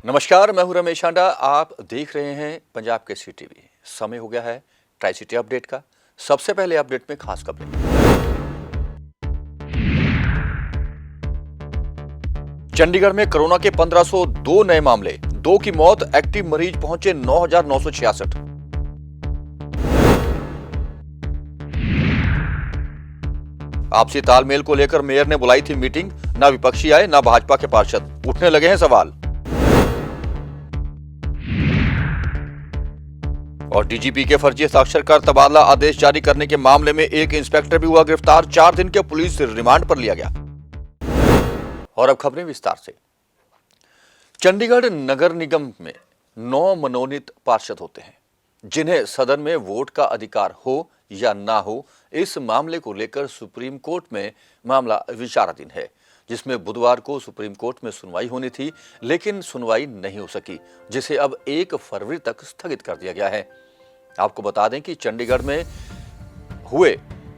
नमस्कार, मैं हूं रमेश आंडा। आप देख रहे हैं पंजाब केसरी टीवी। समय हो गया है ट्राई सिटी अपडेट का। सबसे पहले अपडेट में खास खबरें। चंडीगढ़ में कोरोना के 1502 नए मामले, 2 की मौत, एक्टिव मरीज पहुंचे 9,966। आपसी तालमेल को लेकर मेयर ने बुलाई थी मीटिंग, ना विपक्षी आए ना भाजपा के पार्षद, उठने लगे हैं सवाल। और डीजीपी के फर्जी हस्ताक्षर कर तबादला आदेश जारी करने के मामले में एक इंस्पेक्टर भी हुआ गिरफ्तार। 4 दिन के पुलिस रिमांड पर लिया गया। और अब खबरें विस्तार से। चंडीगढ़ नगर निगम में 9 मनोनीत पार्षद होते हैं, जिन्हें सदन में वोट का अधिकार हो या ना हो, इस मामले को लेकर सुप्रीम कोर्ट में मामला विचाराधीन है, जिसमें बुधवार को सुप्रीम कोर्ट में सुनवाई होनी थी, लेकिन सुनवाई नहीं हो सकी, जिसे अब 1 फरवरी तक स्थगित कर दिया गया है। आपको बता दें कि चंडीगढ़ में हुए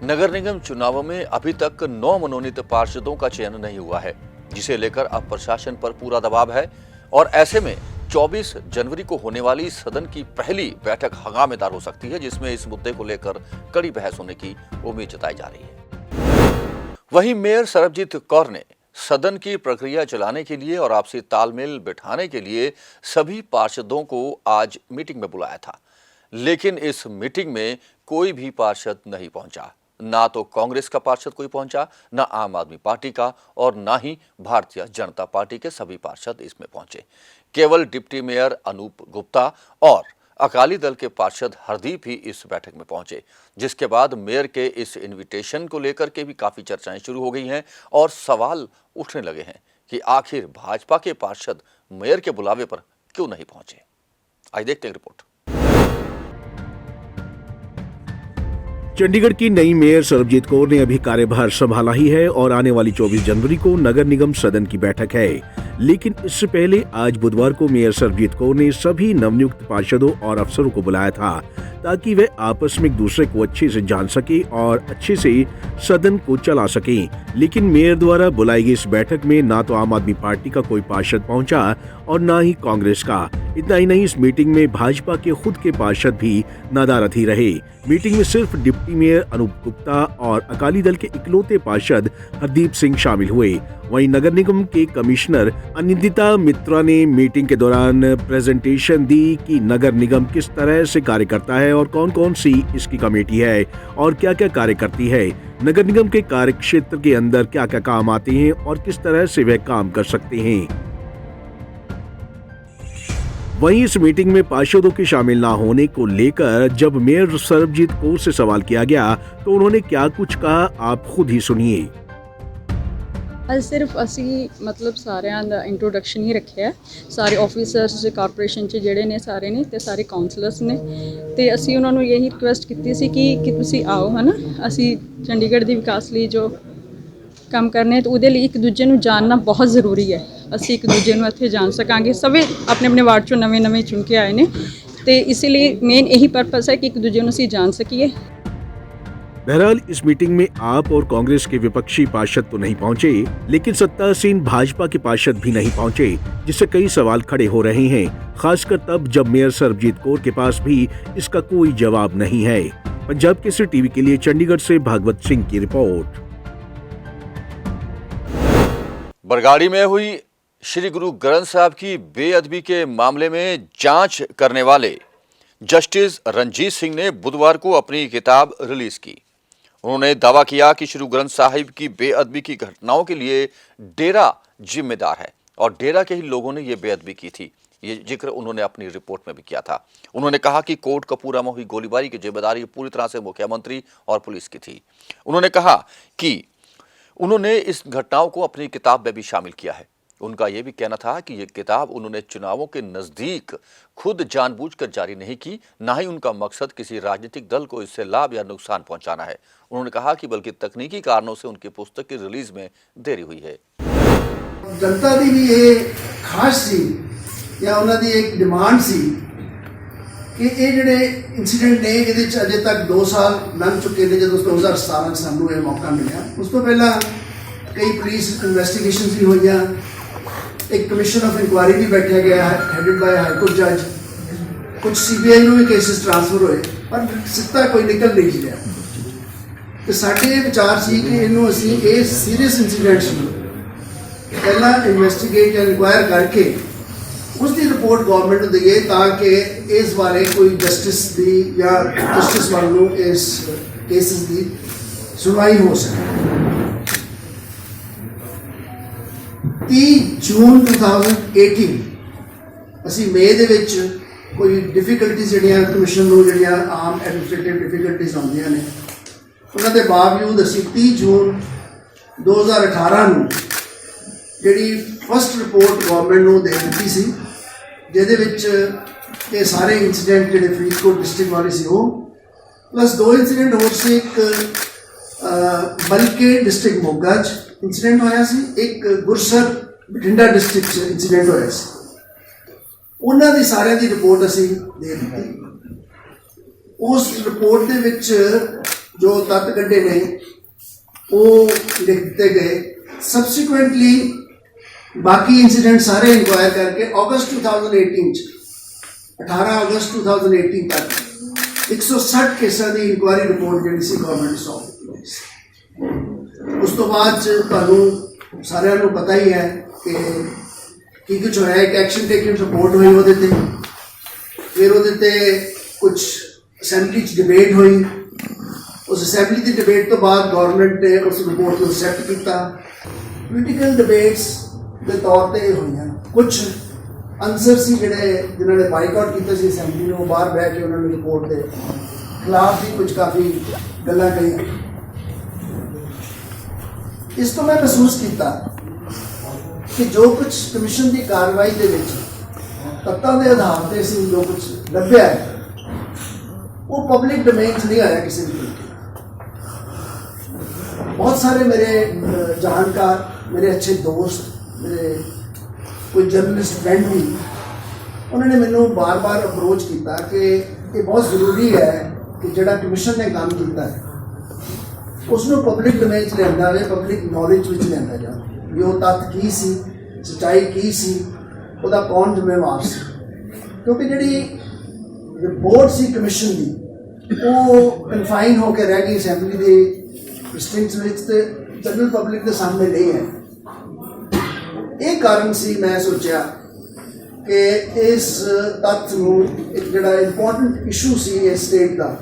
नगर निगम चुनावों में अभी तक 9 मनोनीत पार्षदों का चयन नहीं हुआ है, जिसे लेकर अब प्रशासन पर पूरा दबाव है। और ऐसे में 24 जनवरी को होने वाली सदन की पहली बैठक हंगामेदार हो सकती है, जिसमें इस मुद्दे को लेकर कड़ी बहस होने की उम्मीद जताई जा रही है। वहीं मेयर सरबजीत कौर ने सदन की प्रक्रिया चलाने के लिए और आपसी तालमेल बिठाने के लिए सभी पार्षदों को आज मीटिंग में बुलाया था, लेकिन इस मीटिंग में कोई भी पार्षद नहीं पहुंचा। ना तो कांग्रेस का पार्षद कोई पहुंचा, ना आम आदमी पार्टी का, और ना ही भारतीय जनता पार्टी के सभी पार्षद इसमें पहुंचे। केवल डिप्टी मेयर अनूप गुप्ता और अकाली दल के पार्षद हरदीप ही इस बैठक में पहुंचे, जिसके बाद मेयर के इस इन्विटेशन को लेकर के भी काफी चर्चाएं शुरू हो गई हैं और सवाल उठने लगे हैं कि आखिर भाजपा के पार्षद मेयर के बुलावे पर क्यों नहीं पहुंचे। आइए देखते हैं रिपोर्ट। चंडीगढ़ की नई मेयर सरबजीत कौर ने अभी कार्यभार संभाला ही है और आने वाली 24 जनवरी को नगर निगम सदन की बैठक है। लेकिन इससे पहले आज बुधवार को मेयर सरबजीत कौर ने सभी नवनियुक्त पार्षदों और अफसरों को बुलाया था, ताकि वे आपस में एक दूसरे को अच्छे से जान सके और अच्छे से सदन को चला सके। लेकिन मेयर द्वारा बुलाई गई इस बैठक में ना तो आम आदमी पार्टी का कोई पार्षद पहुंचा और ना ही कांग्रेस का। इतना ही नहीं, इस मीटिंग में भाजपा के खुद के पार्षद भी नदारद ही रहे। मीटिंग में सिर्फ डिप्टी मेयर अनूप गुप्ता और अकाली दल के इकलौते पार्षद हरदीप सिंह शामिल हुए। वहीं नगर निगम के कमिश्नर अनिंदिता मित्रा ने मीटिंग के दौरान प्रेजेंटेशन दी कि नगर निगम किस तरह से कार्य करता है और कौन कौन सी इसकी कमेटी है और क्या क्या कार्य करती है, नगर निगम के कार्य क्षेत्र के अंदर क्या क्या काम आते हैं और किस तरह से वे काम कर सकते हैं। वहीं इस मीटिंग में पार्षदों के शामिल ना होने को लेकर जब मेयर सरबजीत कौर से सवाल किया गया तो उन्होंने क्या कुछ कहा, आप खुद ही सुनिए। सिर्फ ਅਸੀਂ ਮਤਲਬ ਸਾਰਿਆਂ ਦਾ ਇੰਟਰੋਡਕਸ਼ਨ ਹੀ ਰੱਖਿਆ। ਸਾਰੇ ਆਫੀਸਰਸ ਕਾਰਪੋਰੇਸ਼ਨ 'ਚ ਜਿਹੜੇ ਨੇ ਸਾਰੇ ਨੇ ਤੇ ਸਾਰੇ ਕਾਉਂਸਲਰਸ ਨੇ, ਤੇ ਅਸੀਂ ਉਹਨਾਂ ਨੂੰ ਇਹੀ ਰਿਕੁਐਸਟ ਕੀਤੀ ਸੀ ਕਿ ਤੁਸੀਂ ਆਓ, ਹੈ ਨਾ। ਅਸੀਂ ਚੰਡੀਗੜ੍ਹ ਦੇ ਵਿਕਾਸ ਲਈ ਜੋ ਕੰਮ ਕਰਨੇ ਤੇ ਉਹਦੇ ਲਈ ਇੱਕ ਦੂਜੇ ਨੂੰ ਜਾਣਨਾ ਬਹੁਤ ਜ਼ਰੂਰੀ ਹੈ। ਅਸੀਂ ਇੱਕ ਦੂਜੇ ਨੂੰ ਇੱਥੇ ਜਾਣ ਸਕਾਂਗੇ। ਸਭੇ ਆਪਣੇ ਆਪਣੇ ਵਾਰਡ 'ਚੋਂ ਨਵੇਂ ਚੁਣ ਕੇ ਆਏ ਨੇ, ਤੇ ਇਸ ਲਈ ਮੇਨ ਇਹੀ ਪਰਪਸ ਹੈ ਕਿ ਇੱਕ ਦੂਜੇ ਨੂੰ ਅਸੀਂ ਜਾਣ ਸਕੀਏ। बहरहाल इस मीटिंग में आप और कांग्रेस के विपक्षी पार्षद तो नहीं पहुंचे, लेकिन सत्तासीन भाजपा के पार्षद भी नहीं पहुंचे, जिससे कई सवाल खड़े हो रहे हैं, खासकर तब जब मेयर सरबजीत कौर के पास भी इसका कोई जवाब नहीं है। पंजाब केसरी टीवी के लिए चंडीगढ़ से भागवत सिंह की रिपोर्ट। बरगाड़ी में हुई श्री गुरु ग्रंथ साहब की बेअदबी के मामले में जांच करने वाले जस्टिस रंजीत सिंह ने बुधवार को अपनी किताब रिलीज की। उन्होंने दावा किया कि श्री ग्रंथ साहिब की बेअदबी की घटनाओं के लिए डेरा जिम्मेदार है और डेरा के ही लोगों ने यह बेअदबी की थी। ये जिक्र उन्होंने अपनी रिपोर्ट में भी किया था। उन्होंने कहा कि कोट कपूरा में हुई गोलीबारी की जिम्मेदारी पूरी तरह से मुख्यमंत्री और पुलिस की थी। उन्होंने कहा कि उन्होंने इस घटनाओं को अपनी किताब में भी शामिल किया है। उनका यह भी कहना था कि यह किताब उन्होंने चुनावों के नजदीक खुद जानबूझकर जारी नहीं की, ना ही उनका मकसद किसी राजनीतिक दल को इससे लाभ या नुकसान पहुंचाना है। उन्होंने कहा कि बल्कि तकनीकी कारणों से उनकी पुस्तक की रिलीज में देरी हुई है। जनता की भी ये खास सी या उन्होंने एक डिमांड सी कि ये जोड़े इंसीडेंट ने ये अजे तक 2 साल लंघ चुके थे। जो 2017 सानू ये मौका मिला, उस तो पहला कई पुलिस इन्वेस्टिगेशन भी हुई, एक कमीशन ऑफ इंक्वायरी भी बैठा गया है हेडेड बाय हाई कोर्ट जज, कुछ CBI ਨੂੰ ਵੀ ਕੇਸਿਸ ਟ੍ਰਾਂਸਫਰ ਹੋਏ ਪਰ ਸਿੱਧਾ ਕੋਈ ਨਿਕਲ ਨਹੀਂ ਰਿਹਾ। ਤੇ ਸਾਡੇ ਵਿਚਾਰ ਸੀ ਕਿ ਇਹਨੂੰ ਅਸੀਂ ਇਹ ਸੀਰੀਅਸ ਇੰਸੀਡੈਂਟਸ ਨੂੰ ਪਹਿਲਾਂ ਇਨਵੈਸਟੀਗੇਟ ਜਾਂ ਇਨਕੁਆਇਰ ਕਰਕੇ ਉਸ ਦੀ ਰਿਪੋਰਟ ਗਵਰਨਮੈਂਟ ਨੂੰ ਦਈਏ ਤਾਂ ਕਿ ਇਸ ਬਾਰੇ ਕੋਈ ਜਸਟਿਸ ਦੀ ਜਾਂ ਜਸਟਿਸ ਵੱਲੋਂ ਇਸ ਕੇਸਿਸ ਦੀ ਸੁਣਵਾਈ ਹੋ ਸਕੇ। 30 ਜੂਨ 2018 ਅਸੀਂ ਮਈ ਦੇ ਵਿੱਚ ਕੋਈ ਡਿਫਿਕਲਟੀਜ਼ ਜਿਹੜੀਆਂ ਕਮਿਸ਼ਨ ਨੂੰ ਜਿਹੜੀਆਂ ਆਮ ਐਡਮਿਨਿਸਟ੍ਰੇਟਿਵ ਡਿਫਿਕਲਟੀਜ਼ ਆਉਂਦੀਆਂ ਨੇ ਉਹਨਾਂ ਦੇ ਬਾਵਜੂਦ ਅਸੀਂ 30 ਜੂਨ 2018 ਨੂੰ ਜਿਹੜੀ ਫਸਟ ਰਿਪੋਰਟ ਗਵਰਨਮੈਂਟ ਨੂੰ ਦੇ ਦਿੱਤੀ ਸੀ, ਜਿਹਦੇ ਵਿੱਚ ਇਹ ਸਾਰੇ ਇੰਸੀਡੈਂਟ ਜਿਹੜੇ ਫਰੀਦਕੋਟ ਡਿਸਟ੍ਰਿਕਟ ਵਾਲੇ ਸੀ ਉਹ ਪਲੱਸ 2 ਇੰਸੀਡੈਂਟ ਹੋਰ ਸੀ। ਇੱਕ ਬਲਕੇ ਡਿਸਟ੍ਰਿਕਟ ਮੋਗਾ 'ਚ ਇੰਸੀਡੈਂਟ ਹੋਇਆ ਸੀ, ਇੱਕ ਗੁਰਸਰ ਬਠਿੰਡਾ ਡਿਸਟ੍ਰਿਕਟ 'ਚ ਇੰਸੀਡੈਂਟ ਹੋਇਆ ਸੀ। ਉਹਨਾਂ ਦੀ ਸਾਰਿਆਂ ਦੀ ਰਿਪੋਰਟ ਅਸੀਂ ਦੇ ਦਿੱਤੀ। ਉਸ ਰਿਪੋਰਟ ਦੇ ਵਿੱਚ ਜੋ ਤੱਤ ਕੱਢੇ ਨੇ ਉਹ ਲਿਖ ਦਿੱਤੇ ਗਏ। ਸਬਸੀਕੁਐਂਟਲੀ ਬਾਕੀ ਇੰਸੀਡੈਂਟ ਸਾਰੇ ਇਨਕੁਆਇਰ ਕਰਕੇ ਅਗਸਤ 2018 ਚ 18 ਅਗਸਤ 2018 ਤੱਕ 160 ਕੇਸਾਂ ਦੀ ਇਨਕੁਆਇਰੀ ਰਿਪੋਰਟ ਜਿਹੜੀ ਸੀ ਗਵਰਨਮੈਂਟ ਸੌਂਪ ਦਿੱਤੀ ਸੀ। ਉਸ ਤੋਂ ਬਾਅਦ 'ਚ ਤੁਹਾਨੂੰ ਸਾਰਿਆਂ ਨੂੰ ਪਤਾ ਹੀ ਹੈ ਕਿ ਕੀ ਕੁਛ ਹੋਇਆ। ਇੱਕ ਐਕਸ਼ਨ ਟੇਕਨ ਰਿਪੋਰਟ ਹੋਈ ਉਹਦੇ ਤੇ, ਫਿਰ ਉਹਦੇ ਤੇ ਕੁਛ ਅਸੈਂਬਲੀ 'ਚ ਡਿਬੇਟ ਹੋਈ। ਉਸ ਅਸੈਂਬਲੀ ਦੀ ਡਿਬੇਟ ਤੋਂ ਬਾਅਦ ਗਵਰਨਮੈਂਟ ਨੇ ਉਸ ਰਿਪੋਰਟ ਨੂੰ ਐਕਸੈਪਟ ਕੀਤਾ। ਪੋਲੀਟੀਕਲ ਡਿਬੇਟਸ ਦੇ ਤੌਰ ਤੇ ਹੋਈਆਂ। ਕੁਛ ਅਨਸਰ ਸੀ ਜਿਹੜੇ ਜਿਨ੍ਹਾਂ ਨੇ ਬਾਈਕਾਟ ਕੀਤਾ ਸੀ ਅਸੈਂਬਲੀ ਨੂੰ, ਬਾਹਰ ਬਹਿ ਕੇ ਉਹਨਾਂ ਨੇ ਰਿਪੋਰਟ ਦੇ ਖਿਲਾਫ ਵੀ ਕੁਝ ਕਾਫੀ ਗੱਲਾਂ ਕਹੀਆਂ। ਇਸ ਤੋਂ ਮੈਂ ਮਹਿਸੂਸ ਕੀਤਾ ਕਿ ਜੋ ਕੁਝ ਕਮਿਸ਼ਨ ਦੀ ਕਾਰਵਾਈ ਦੇ ਵਿੱਚ ਤੱਤਾਂ ਦੇ ਆਧਾਰ ਤੇ ਸੀ ਜੋ ਕੁਝ ਲੱਭਿਆ ਹੈ ਉਹ ਪਬਲਿਕ ਡੋਮੇਨ 'ਚ ਨਹੀਂ ਆਇਆ ਕਿਸੇ ਵੀ ਤਰੀਕੇ। ਬਹੁਤ ਸਾਰੇ ਮੇਰੇ ਜਾਣਕਾਰ, ਮੇਰੇ ਅੱਛੇ ਦੋਸਤ, ਮੇਰੇ ਕੋਈ ਜਰਨਲਿਸਟ ਫਰੈਂਡ ਵੀ ਉਹਨਾਂ ਨੇ ਮੈਨੂੰ ਬਾਰ-ਬਾਰ ਅਪਰੋਚ ਕੀਤਾ ਕਿ ਇਹ ਬਹੁਤ ਜ਼ਰੂਰੀ ਹੈ ਕਿ ਜਿਹੜਾ ਕਮਿਸ਼ਨ ਨੇ ਕੰਮ ਕੀਤਾ ਹੈ ਉਸ ਨੂੰ ਪਬਲਿਕ ਡੋਮੇਨ 'ਚ ਲਿਆਂਦਾ ਜਾਵੇ, ਪਬਲਿਕ ਨੌਲੇਜ ਵਿੱਚ ਲਿਆਂਦਾ ਜਾਵੇ ਵੀ ਉਹ ਤੱਥ ਕੀ ਸੀ, ਸੱਚਾਈ ਕੀ ਸੀ, ਉਹਦਾ ਕੌਣ ਜ਼ਿੰਮੇਵਾਰ ਸੀ। ਕਿਉਂਕਿ ਜਿਹੜੀ ਰਿਪੋਰਟ ਸੀ ਕਮਿਸ਼ਨ ਦੀ ਉਹ ਕਨਫਾਈਨ ਹੋ ਕੇ ਰਹਿ ਗਈ ਅਸੈਂਬਲੀ ਦੇ ਡਿਸਟ੍ਰਿਕਟਸ ਵਿੱਚ ਤੇ ਜਨਰਲ ਪਬਲਿਕ ਦੇ ਸਾਹਮਣੇ ਨਹੀਂ ਹੈ। ਇਹ ਕਾਰਨ ਸੀ ਮੈਂ ਸੋਚਿਆ ਕਿ ਇਸ ਤੱਥ ਨੂੰ ਇੱਕ ਜਿਹੜਾ ਇੰਪੋਰਟੈਂਟ ਇਸ਼ੂ ਸੀ ਇਸ ਸਟੇਟ ਦਾ,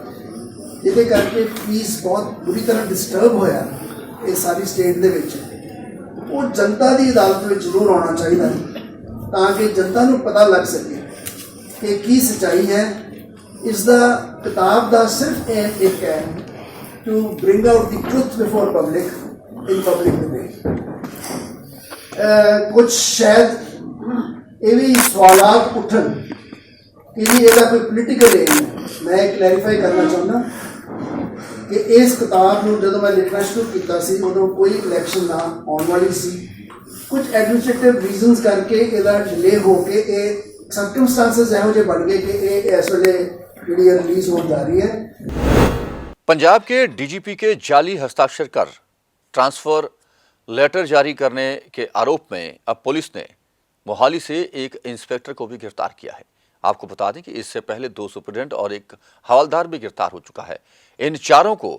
ਜਿਹਦੇ ਕਰਕੇ ਪੀਸ ਬਹੁਤ ਬੁਰੀ ਤਰ੍ਹਾਂ ਡਿਸਟਰਬ ਹੋਇਆ ਇਹ ਸਾਰੀ ਸਟੇਟ ਦੇ ਵਿੱਚ, ਉਹ ਜਨਤਾ ਦੀ ਅਦਾਲਤ ਵਿੱਚ ਜ਼ਰੂਰ ਆਉਣਾ ਚਾਹੀਦਾ ਤਾਂ ਕਿ ਜਨਤਾ ਨੂੰ ਪਤਾ ਲੱਗ ਸਕੇ ਕਿ ਕੀ ਸੱਚਾਈ ਹੈ। ਇਸ ਦਾ ਕਿਤਾਬ ਦਾ ਸਿਰਫ ਇੱਕ ਹੈ to bring out the truth before public in public debate. ਕੁਝ ਸ਼ਾਇਦ ਇਹ ਵੀ ਸਵਾਲਾਤ ਉੱਠਣ ਕਿ ਜੀ ਇਹਦਾ ਕੋਈ ਪੋਲੀਟੀਕਲ ਏਮ ਹੈ। ਮੈਂ ਇਹ ਕਲੈਰੀਫਾਈ ਕਰਨਾ ਚਾਹੁੰਦਾ ਕਿ ਇਸ ਕਿਤਾਬ ਨੂੰ ਜਦੋਂ ਮੈਂ ਲਿਖਣਾ ਸ਼ੁਰੂ ਕੀਤਾ ਸੀ ਉਦੋਂ ਕੋਈ ਇਲੈਕਸ਼ਨ ਨਾ ਆਉਣ ਵਾਲੀ ਸੀ। ਕੁਝ ਐਡਮਿਨਿਸਟ੍ਰੇਟਿਵ ਰੀਜ਼ਨਸ ਕਰਕੇ ਇਹਦਾ ਡਿਲੇ ਹੋ ਕੇ ਇਹ ਸਰਕਮਸਟੈਂਸਸ ਇਹੋ ਜਿਹੇ ਬਣ ਗਏ कि ਇਹ ਇਸ ਵੇਲੇ ਜਿਹੜੀ ਰਿਲੀਜ਼ ਹੋਣ ਜਾ ਰਹੀ है। पंजाब के DGP के जाली हस्ताक्षर कर ट्रांसफर लेटर जारी करने के आरोप में अब पुलिस ने मोहाली से एक इंस्पेक्टर को भी गिरफ्तार किया है। आपको बता दें कि इससे पहले 2 सुपरिटेंडेंट और एक हवलदार भी गिरफ्तार हो चुका है। इन चारों को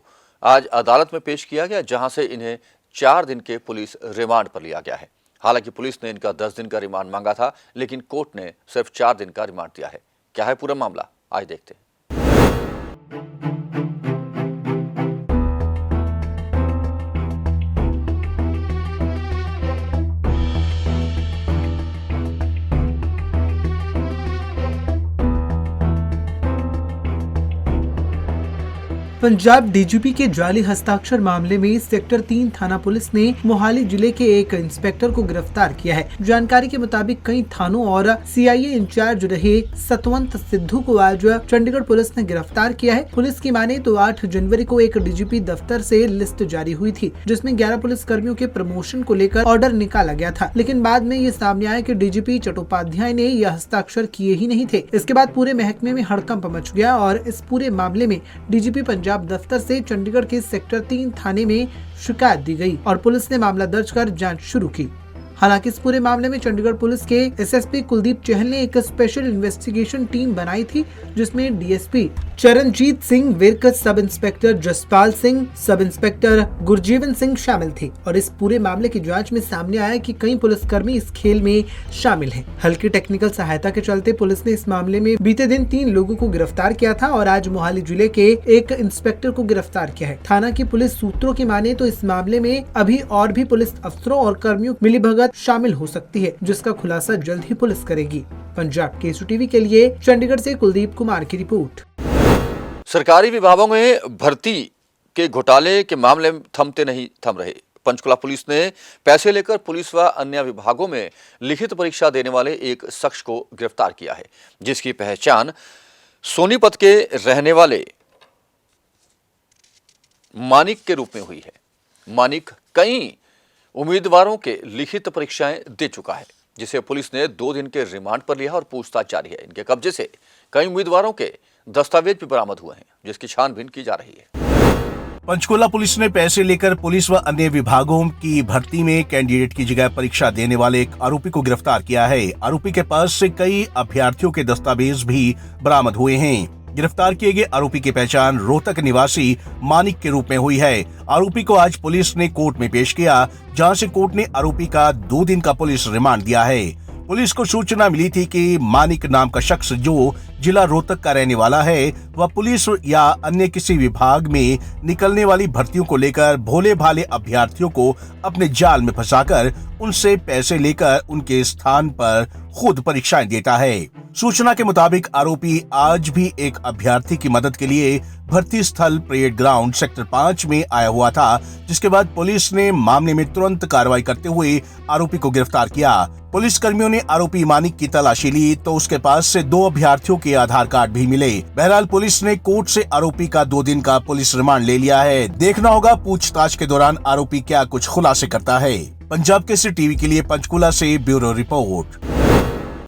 आज अदालत में पेश किया गया, जहां से इन्हें 4 दिन के पुलिस रिमांड पर लिया गया है। हालांकि पुलिस ने इनका 10 दिन का रिमांड मांगा था, लेकिन कोर्ट ने सिर्फ 4 दिन का रिमांड दिया है। क्या है पूरा मामला, आज देखते हैं। पंजाब डीजीपी के जाली हस्ताक्षर मामले में सेक्टर 3 थाना पुलिस ने मोहाली जिले के एक इंस्पेक्टर को गिरफ्तार किया है। जानकारी के मुताबिक कई थानों और सीआईए इंचार्ज रहे सतवंत सिद्धू को आज चंडीगढ़ पुलिस ने गिरफ्तार किया है। पुलिस की माने तो 8 जनवरी को एक डीजीपी दफ्तर से लिस्ट जारी हुई थी, जिसमें 11 पुलिस कर्मियों के प्रमोशन को लेकर ऑर्डर निकाला गया था, लेकिन बाद में ये सामने आया कि डीजीपी चट्टोपाध्याय ने यह हस्ताक्षर किए ही नहीं थे। इसके बाद पूरे महकमे में हड़कंप मच गया और इस पूरे मामले में डीजीपी पंजाब दफ्तर से चंडीगढ़ के सेक्टर 3 थाने में शिकायत दी गई और पुलिस ने मामला दर्ज कर जांच शुरू की। हालांकि इस पूरे मामले में चंडीगढ़ पुलिस के एसएसपी कुलदीप चहल ने एक स्पेशल इन्वेस्टिगेशन टीम बनाई थी, जिसमें DSP Charanjit Singh Virk, sub inspector Jaspal Singh, sub inspector Gurjeevan Singh शामिल थे। और इस पूरे मामले की जांच में सामने आया कि कई पुलिसकर्मी इस खेल में शामिल हैं। हल्की टेक्निकल सहायता के चलते पुलिस ने इस मामले में बीते दिन 3 लोगों को गिरफ्तार किया था और आज मोहाली जिले के एक इंस्पेक्टर को गिरफ्तार किया है। थाना की पुलिस सूत्रों की माने तो इस मामले में अभी और भी पुलिस अफसरों और कर्मियों की मिलीभगत शामिल हो सकती है, जिसका खुलासा जल्द ही पुलिस करेगी। पंजाब केसरी टीवी के लिए चंडीगढ़ से कुलदीप कुमार की रिपोर्ट। सरकारी विभागों में भर्ती के घोटाले के मामले थम रहे। पंचकुला पुलिस ने पैसे लेकर पुलिस व अन्य विभागों में लिखित परीक्षा देने वाले एक शख्स को गिरफ्तार किया है, जिसकी पहचान सोनीपत के रहने वाले मानिक के रूप में हुई है। मानिक कई उम्मीदवारों के लिखित परीक्षाएं दे चुका है, जिसे पुलिस ने 2 दिन के रिमांड पर लिया और पूछताछ जारी है। इनके कब्जे से कई उम्मीदवारों के दस्तावेज भी बरामद हुए हैं, जिसकी छानबीन की जा रही है। पंचकुला पुलिस ने पैसे लेकर पुलिस व अन्य विभागों की भर्ती में कैंडिडेट की जगह परीक्षा देने वाले एक आरोपी को गिरफ्तार किया है। आरोपी के पास से कई अभ्यर्थियों के दस्तावेज भी बरामद हुए हैं। गिरफ्तार किए गए आरोपी की पहचान रोहतक निवासी मानिक के रूप में हुई है। आरोपी को आज पुलिस ने कोर्ट में पेश किया, जहां से कोर्ट ने आरोपी का 2 दिन का पुलिस रिमांड दिया है। पुलिस को सूचना मिली थी कि मानिक नाम का शख्स जो जिला रोहतक का रहने वाला है, वह पुलिस या अन्य किसी विभाग में निकलने वाली भर्तियों को लेकर भोले भाले अभ्यर्थियों को अपने जाल में फंसाकर उनसे पैसे लेकर उनके स्थान पर खुद परीक्षाएं देता है। सूचना के मुताबिक आरोपी आज भी एक अभ्यर्थी की मदद के लिए भर्ती स्थल परेड ग्राउंड सेक्टर 5 में आया हुआ था, जिसके बाद पुलिस ने मामले में तुरंत कार्रवाई करते हुए आरोपी को गिरफ्तार किया। पुलिस कर्मियों ने आरोपी मानिक की तलाशी ली तो उसके पास से 2 अभ्यर्थियों के आधार कार्ड भी मिले। बहरहाल पुलिस ने कोर्ट से आरोपी का 2 दिन का पुलिस रिमांड ले लिया है। देखना होगा पूछताछ के दौरान आरोपी क्या कुछ खुलासे करता है। पंजाब केसरी टीवी के लिए पंचकुला से ब्यूरो रिपोर्ट।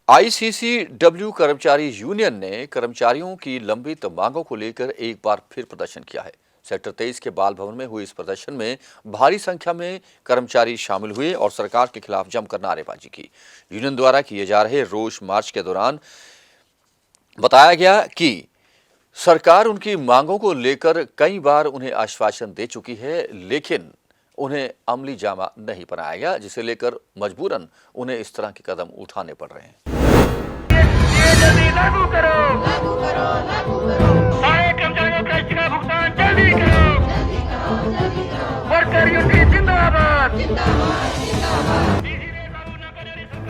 आईसीसीडब्ल्यू कर्मचारी यूनियन ने कर्मचारियों की लंबित मांगों को लेकर एक बार फिर प्रदर्शन किया है। सेक्टर 23 के बाल भवन में हुए इस प्रदर्शन में भारी संख्या में कर्मचारी शामिल हुए और सरकार के खिलाफ जमकर नारेबाजी की। यूनियन द्वारा किए जा रहे रोष मार्च के दौरान बताया गया कि सरकार उनकी मांगों को लेकर कई बार उन्हें आश्वासन दे चुकी है, लेकिन उन्हें अमली जामा नहीं बनाया गया, जिसे लेकर मजबूरन उन्हें इस तरह के कदम उठाने पड़ रहे हैं। लागू करो, लागू करो, लागू करो। सारे कर्मचारियों का इसका भुगतान जल्दी करो, जल्दी करो। वर्कर यूनियन जिंदाबाद, जिंदाबाद, जिंदाबाद।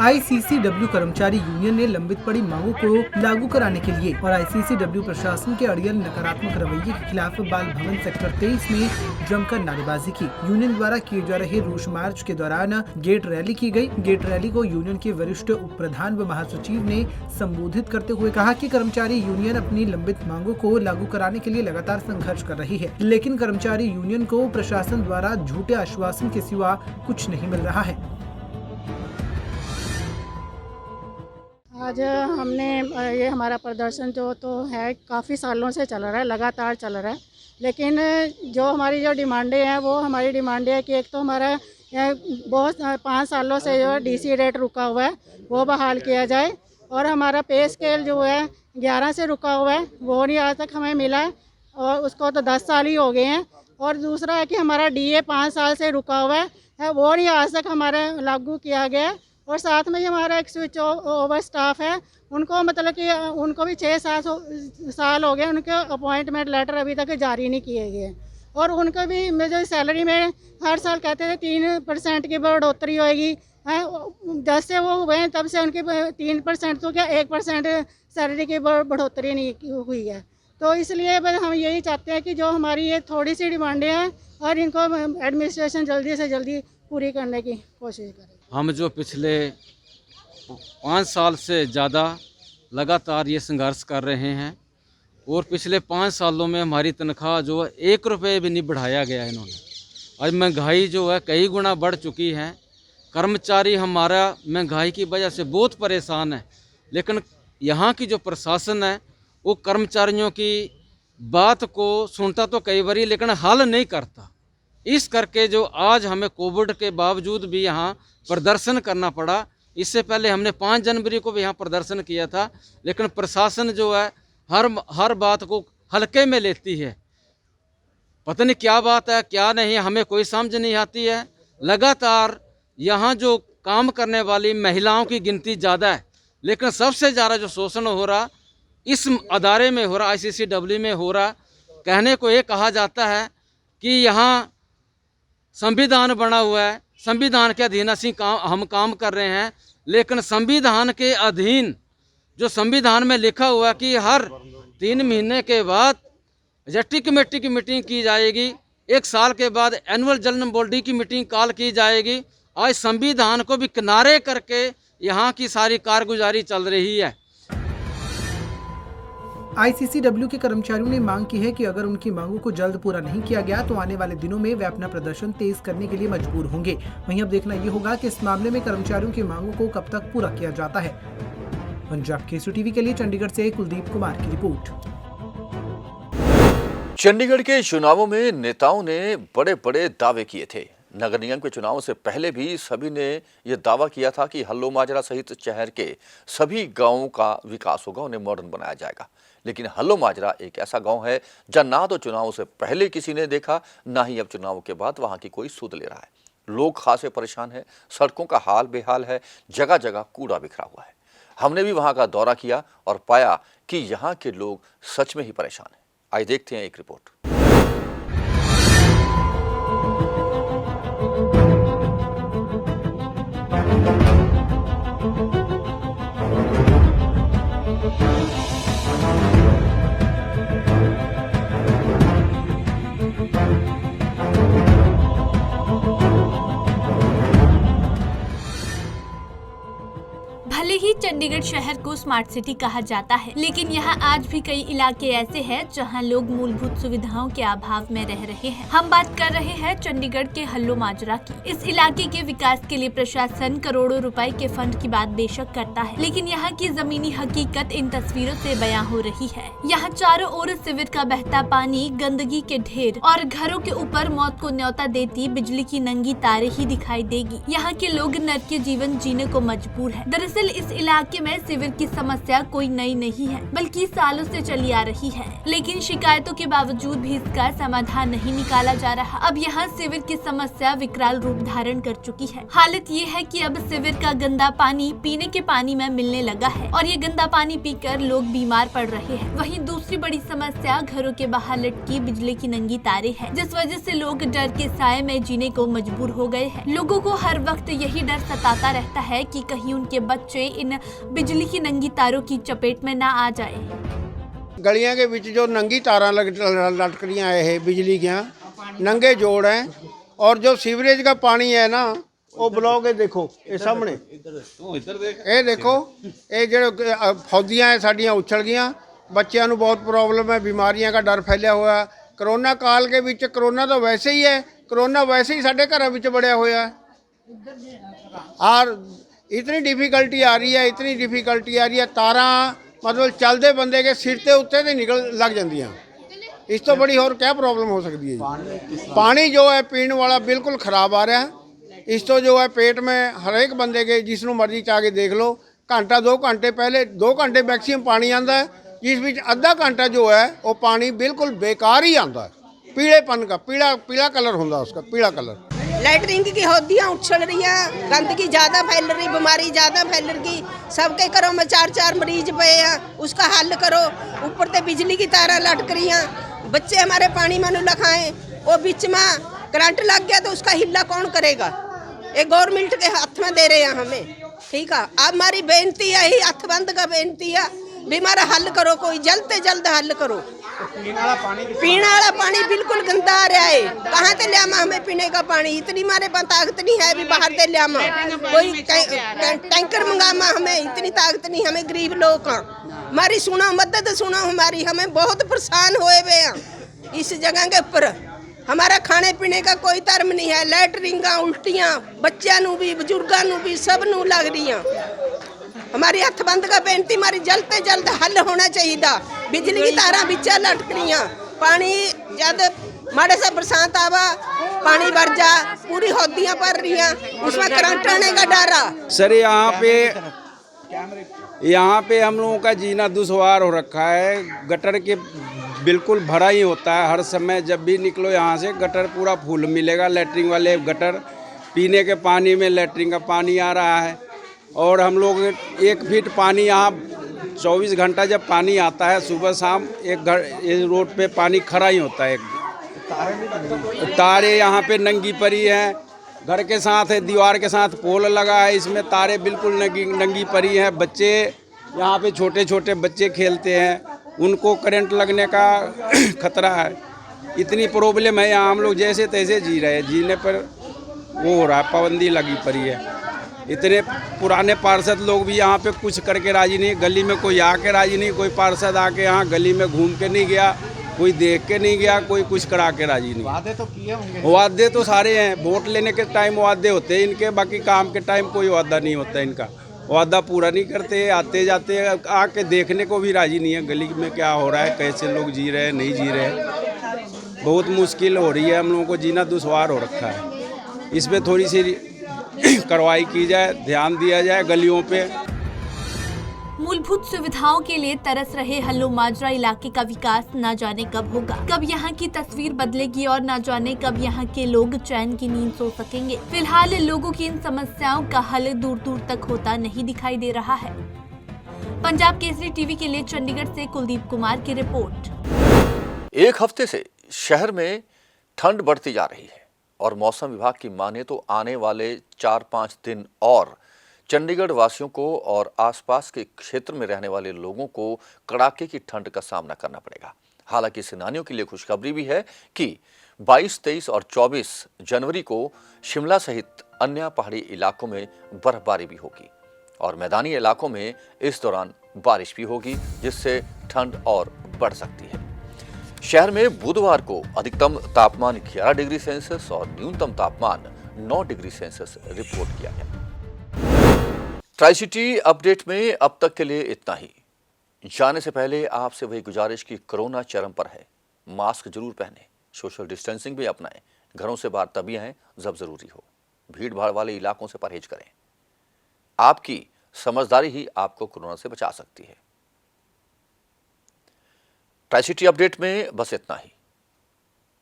आईसीसीडब्ल्यू कर्मचारी यूनियन ने लंबित पड़ी मांगों को लागू कराने के लिए और आईसीसीडब्ल्यू प्रशासन के अड़ियल नकारात्मक रवैये के खिलाफ बाल भवन सेक्टर 23 में जमकर नारेबाजी की। यूनियन द्वारा किए जा रहे रोष मार्च के दौरान गेट रैली की गई। गेट रैली को यूनियन के वरिष्ठ उप प्रधान व महासचिव ने संबोधित करते हुए कहा कि कर्मचारी यूनियन अपनी लंबित मांगों को लागू कराने के लिए लगातार संघर्ष कर रही है, लेकिन कर्मचारी यूनियन को प्रशासन द्वारा झूठे आश्वासन के सिवा कुछ नहीं मिल रहा है। आज हमने ये हमारा प्रदर्शन जो तो है काफ़ी सालों से चल रहा है, लगातार चल रहा है, लेकिन जो हमारी जो डिमांडें हैं वो हमारी डिमांडें है कि एक तो हमारा बहुत 5 सालों से जो डीसी रेट रुका हुआ है वो बहाल किया जाए और हमारा पे स्केल जो है 11 से रुका हुआ है वो नहीं आज तक हमें मिला है और उसको तो 10 साल ही हो गए हैं। और दूसरा है कि हमारा डीए 5 साल से रुका हुआ है वो नहीं आज तक हमारा लागू किया गया। और साथ में जो हमारा एक स्विच ओवर स्टाफ है उनको मतलब कि उनको भी 6-7 साल हो गए, उनके अपॉइंटमेंट लेटर अभी तक जारी नहीं किए गए और उनको भी जो सैलरी में हर साल कहते थे 3% की बढ़ोतरी होएगी, 10 से वो हुए हैं तब से उनकी 3% तो क्या 1% सैलरी की बढ़ोतरी नहीं हुई है। तो इसलिए हम यही चाहते हैं कि जो हमारी ये थोड़ी सी डिमांडें हैं और इनको एडमिनिस्ट्रेशन जल्दी से जल्दी पूरी करने की कोशिश करें। हम जो पिछले 5 साल से ज़्यादा लगातार ये संघर्ष कर रहे हैं और पिछले 5 सालों में हमारी तनख्वाह जो है 1 रुपये भी नहीं बढ़ाया गया है इन्होंने। आज महंगाई जो है कई गुना बढ़ चुकी है। कर्मचारी हमारा महंगाई की वजह से बहुत परेशान है, लेकिन यहाँ की जो प्रशासन है वो कर्मचारियों की बात को सुनता तो कई बार, लेकिन हल नहीं करता। इस करके जो आज हमें कोविड के बावजूद भी यहाँ प्रदर्शन करना पड़ा। इससे पहले हमने 5 जनवरी को भी यहाँ प्रदर्शन किया था, लेकिन प्रशासन जो है हर बात को हल्के में लेती है। पता नहीं क्या बात है क्या नहीं, हमें कोई समझ नहीं आती है। लगातार यहाँ जो काम करने वाली महिलाओं की गिनती ज़्यादा है, लेकिन सबसे ज़्यादा जो शोषण हो रहा इस अदारे में हो रहा, ICCW में हो रहा। कहने को ये कहा जाता है कि यहाँ संविधान बना हुआ है, संविधान के अधीन हम काम कर रहे हैं, लेकिन संविधान के अधीन जो संविधान में लिखा हुआ कि हर 3 महीने के बाद एग्जीक्यूटिव कमेटी की मीटिंग की जाएगी, 1 साल के बाद एनुअल जनरल बॉडी की मीटिंग कॉल की जाएगी। आज संविधान को भी किनारे करके यहाँ की सारी कारगुजारी चल रही है। ICCW के कर्मचारियों ने मांग की है कि अगर उनकी मांगों को जल्द पूरा नहीं किया गया तो आने वाले दिनों में वे अपना प्रदर्शन तेज करने के लिए मजबूर होंगे। वहीं अब देखना ये होगा कि इस मामले में कर्मचारियों की मांगों को कब तक पूरा किया जाता है। पंजाब केसरी टीवी के लिए चंडीगढ़ से कुलदीप कुमार की रिपोर्ट। चंडीगढ़ के चुनावों में नेताओं ने बड़े बड़े दावे किए थे। नगर निगम के चुनाव से पहले भी सभी ने यह दावा किया था कि हल्लो माजरा सहित शहर के सभी गांवों का विकास होगा, उन्हें मॉडर्न बनाया जाएगा। लेकिन हल्लो माजरा एक ऐसा गांव है जहां ना तो चुनावों से पहले किसी ने देखा, ना ही अब चुनावों के बाद वहां की कोई सुध ले रहा है। लोग खासे परेशान हैं, सड़कों का हाल बेहाल है, जगह जगह कूड़ा बिखरा हुआ है। हमने भी वहां का दौरा किया और पाया कि यहाँ के लोग सच में ही परेशान हैं। आइए देखते हैं एक रिपोर्ट। भले ही चंडीगढ़ शहर को स्मार्ट सिटी कहा जाता है, लेकिन यहाँ आज भी कई इलाके ऐसे हैं जहाँ लोग मूलभूत सुविधाओं के अभाव में रह रहे हैं। हम बात कर रहे हैं चंडीगढ़ के हल्लो माजरा की। इस इलाके के विकास के लिए प्रशासन करोड़ों रुपए के फंड की बात बेशक करता है, लेकिन यहाँ की जमीनी हकीकत इन तस्वीरों से बयां हो रही है। यहाँ चारों ओर सीवर का बहता पानी, गंदगी के ढेर और घरों के ऊपर मौत को न्योता देती बिजली की नंगी तारें ही दिखाई देगी। यहाँ के लोग नरकीय जीवन जीने को मजबूर है। दरअसल इस इलाके में सीवर की समस्या कोई नई नहीं है, बल्कि सालों से चली आ रही है, लेकिन शिकायतों के बावजूद भी इसका समाधान नहीं निकाला जा रहा। अब यहाँ सीवर की समस्या विकराल रूप धारण कर चुकी है। हालत ये है कि अब सीवर का गंदा पानी पीने के पानी में मिलने लगा है और ये गंदा पानी पीकर लोग बीमार पड़ रहे हैं। वहीं दूसरी बड़ी समस्या घरों के बाहर लटकी बिजली की नंगी तारें हैं, जिस वजह से लोग डर के साए में जीने को मजबूर हो गए हैं। लोगों को हर वक्त यही डर सताता रहता है कि कहीं उनके बच्चे इन बिजली की नंगी तारों की चपेट में ना आ जाए। गलियां के बीच जो नंगी तारा लटक रही है बिजली की, नंगे जोड़ हैं, और जो सीवरेज का पानी है ना वो ब्लॉक है। देखो ये सामने, ये देखो ये जो फौजियां है साड़ियाँ उछल गई। बच्चों को बहुत प्रॉब्लम है, बीमारियां का डर फैलिया हुआ है। करोना काल के बीच, करोना तो वैसे ही है, करोना वैसे ही साढ़े घर में बढ़िया हुआ है और इतनी डिफिकल्टी आ रही है, इतनी डिफिकल्टी आ रही है। तारा मतलब चलते बंदे के सिर के उत्ते तो निकल लग जांदियां। इस तो बड़ी और क्या प्रॉब्लम हो सकती है। पानी जो है पीने वाला बिल्कुल खराब आ रहा है। इस तो जो है पेट में हर एक बंदे के जिसनों मर्जी चाह के देख लो, घंटा 2 घंटे पहले 2 घंटे मैक्सीमम पानी आता है, जिस बीच आधा घंटा जो है वो पानी बिल्कुल बेकार ही आता है। पीलेपन का पीला कलर होता उसका, पीला कलर। लैटरिन की हौदियाँ उछल रही हैं, गंदगी ज़्यादा फैल रही, बीमारी ज़्यादा फैल रही। सबके घरों में 4-4 मरीज पे हैं, उसका हल करो। ऊपर से बिजली की तारा लटक रही हैं, बच्चे हमारे पानी में न खाएं। वो बीच में करंट लग गया तो उसका हिला कौन करेगा? ये गवर्नमेंट के हाथ में दे रहे हैं हमें, ठीक है। अब हमारी बेनती है, ही हथ बंद का बेनती है, बीमारा हल करो, कोई जल्द से जल्द हल करो। पीने वाला पानी बिल्कुल गंदा आ रहा है। कहाँ से लिया हमें पीने का पानी? इतनी हमारे पास ताकत नहीं है भी बाहर से लिया, कोई टैंकर मंगामा, हमें इतनी ताकत नहीं। हमें गरीब लोग का हमारी सुनो, मदद सुनो हमारी। हमें बहुत परेशान हुए हुए हैं इस जगह के ऊपर। हमारा खाने पीने का कोई धर्म नहीं है। लैटरिन उल्टियाँ बच्चों भी, बुजुर्गों भी, सब नू लग रही हैं। हमारी हथबंद का बेनती, हमारी जल्द से जल्द हल होना चाहिए। बिजली की तारा बिचा लटक रही, पानी जब माड़े से बरसात आवा पानी भर जा, पूरी होदियां भर रही हैं, उसमें करंट आने का डर है। सर यहाँ पे हम लोगों का जीना दुश्वार हो रखा है। गटर के बिल्कुल भरा ही होता है हर समय, जब भी निकलो यहाँ से गटर पूरा फुल मिलेगा। लैट्रिन वाले गटर, पीने के पानी में लैट्रिन का पानी आ रहा है। और हम लोग 1 फीट पानी यहाँ 24 घंटा जब पानी आता है सुबह शाम, एक रोड पे पानी खड़ा ही होता है। तारे यहाँ पे नंगी पड़ी हैं, घर के साथ है, दीवार के साथ पोल लगा है, इसमें तारे बिल्कुल नंगी पड़ी हैं। बच्चे यहाँ पे छोटे छोटे बच्चे खेलते हैं, उनको करंट लगने का खतरा है। इतनी प्रॉब्लम है यहाँ, हम लोग जैसे तैसे जी रहे हैं, जीने पर वो हो रहा है, पाबंदी लगी पड़ी है। इतने पुराने पार्षद लोग भी यहाँ पे कुछ करके राजी नहीं, गली में कोई आके राजी नहीं, कोई पार्षद आके यहाँ गली में घूम के नहीं गया, कोई देख के नहीं गया, कोई कुछ करा के राजी नहीं। वादे तो किए होंगे? वादे तो सारे हैं, वोट लेने के टाइम वादे होते हैं इनके, बाकी काम के टाइम कोई वादा नहीं होता इनका। वादा पूरा नहीं करते, आते जाते आके देखने को भी राजी नहीं है गली में क्या हो रहा है, कैसे लोग जी रहे हैं, नहीं जी रहे। बहुत मुश्किल हो रही है, हम लोगों को जीना दुश्वार हो रखा है। इसमें थोड़ी सी कार्रवाई की जाए, ध्यान दिया जाए गलियों पे। मूलभूत सुविधाओं के लिए तरस रहे हल्लो माजरा इलाके का विकास न जाने कब होगा, कब यहाँ की तस्वीर बदलेगी और न जाने कब यहाँ के लोग चैन की नींद सो सकेंगे। फिलहाल लोगों की इन समस्याओं का हल दूर दूर तक होता नहीं दिखाई दे रहा है। पंजाब केसरी टीवी के लिए चंडीगढ़ से कुलदीप कुमार की रिपोर्ट। एक हफ्ते से शहर में ठंड बढ़ती जा रही है और मौसम विभाग की माने तो आने वाले 4-5 दिन और चंडीगढ़ वासियों को और आसपास के क्षेत्र में रहने वाले लोगों को कड़ाके की ठंड का सामना करना पड़ेगा। हालांकि सेनानियों के लिए खुशखबरी भी है कि 22, 23 और 24 जनवरी को शिमला सहित अन्य पहाड़ी इलाकों में बर्फबारी भी होगी और मैदानी इलाकों में इस दौरान बारिश भी होगी, जिससे ठंड और बढ़ सकती है। शहर में बुधवार को अधिकतम तापमान 11 डिग्री सेल्सियस और न्यूनतम तापमान 9 डिग्री सेल्सियस रिपोर्ट किया गया। ट्राई सिटी अपडेट में अब तक के लिए इतना ही। जाने से पहले आपसे वही गुजारिश कि कोरोना चरम पर है, मास्क जरूर पहने, सोशल डिस्टेंसिंग भी अपनाएं, घरों से बाहर तभी आएं जब जरूरी हो, भीड़ भाड़ वाले इलाकों से परहेज करें। आपकी समझदारी ही आपको कोरोना से बचा सकती है। ट्राई सिटी अपडेट में बस इतना ही।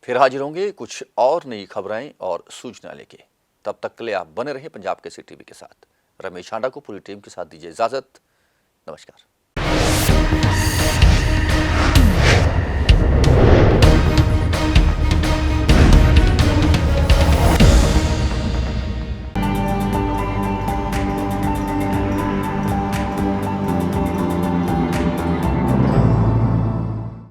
फिर हाजिर होंगे कुछ और नई खबरें और सूचना लेके। तब तक के लिए आप बने रहें पंजाब केसरी टीवी के साथ। रमेश हांडा को पूरी टीम के साथ दीजिए इजाजत। नमस्कार।